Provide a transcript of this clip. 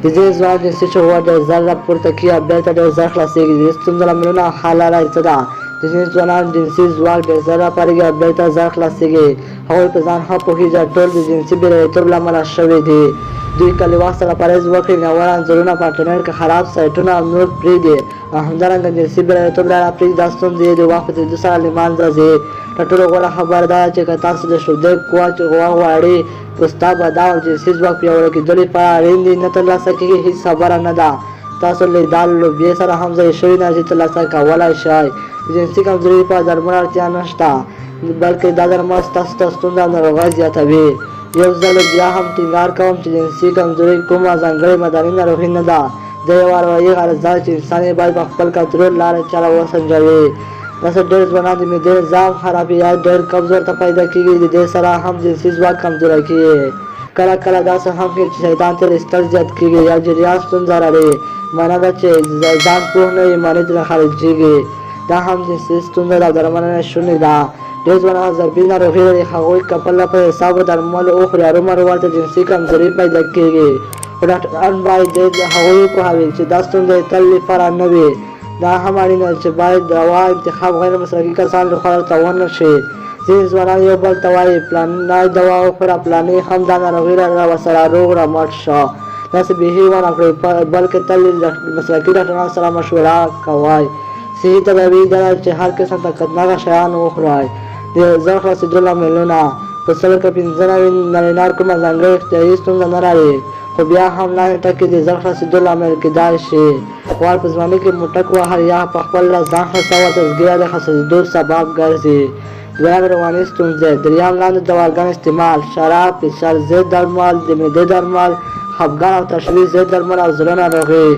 د دې ځوان جنسي شهوت ډېر زر راپورته کېږي او بېرته ډېر زر خلاصېږي. د دې ستونزو لاملونه او حل لارې څه ده؟ د ځینې ځوانانو جنسي ځواک ډېر زر راپارېږي او بېرته زر خلاصېږي. هغوی په ځان ښه پوهېږي او ټول د جنسي بېړیتوب له امله شوي دي. دوی که له وخت سره پرهېز وکړي، ناوړه انځورونه په انټرنېټ کې خراب سایټونه او نور پرېږدي او همدارنګه جنسي بېړیتوب لاره پرېږدي، دا ستونزې یې د وخت په تېرېدو سره له منځه ځي. تر ټولو غوره خبره دا ده چې که تاسو د شدید قوت غواړئ، وستا بدن او جنسي ځواک پیاوړي کېدلو لپاره اړین دي. نه ترلاسه کېږي هېڅ خبره نه ده. تاسو له دال لوبیا سره هم ځای شوې انرژي ترلاسه کولی شئ. د جنسي کمزورۍ لپاره درملو اړتیا نشته، بلکې دا درمل ستاسو ته ستونزه او ناروغۍ زیاتوي. یو ځل بیا هم ټینګار کوم چې جنسي کمزوري کومه ځانګړې مدني ناروغي نه ده. دا یو اروایي غرض ده چې انسان یې باید په خپل کنټرول لارې چاره وسنجوي. داسې ډېر ځوانان د معدې نظام خرابوي یا ډېر قبض ورته پیدا کېږي. د دې سره هم جنسي ځواک کمزوری کېږي. کله کله داسې هم کېږي چې شیطان ترې ایستل زیات کېږي یا جریان ستونزه لري. معنا ده چې ځان پوه نه وي، معنی ترې خارجېږي. دا هم جنسي ستونزه ده او درملنه شونې ده. ډېر ځوانان ضربي ناروغي لري، هغوی که په په حسابو درملو وخوري هرومرو ورته جنسي کمزوري پیدا کېږي. خو ډاکټران باید هغوی وپوهوي چې دا ستونزه یې تل لپاره نه وي. دا هم اړینه ده چې باید دوا انتخاب غیر مسلکي کسانو لخوا ورته ونه شي. ځینې ځوانان یو بل ته وایي پلاني دوا وخوره، پلاني هم دا ناروغي لرله، ورسره روغ رمټ شه. داسې بیخي ونه کړئ، بلکې تل مسلکي ډاکټرانو سره مشوره کوئ. صحي تدابیر دا ده چې هر قسم طاقتناکه شیان وخورئ. د زر خلاصېدو لاملونه: په 100 کې 95 نارینه‌وو کومه ځانګړې اختیاري ستونزه نه لري، خو بیا هم لاندې ټکي د زر خلاصېدو لامل کېدای شي. غوړ په ځوانۍ کې موټک وهل یا په خپل ځان خرڅول د زګیرا د خلاصېدو سبب ګرځي. دویم رواني ستونزې. دریم لاندې دواګانو استعمال: شراب، فشار ضد درمل، د معدې درمل، خپګان او تشویش ضد درمل او زړه ناروغي.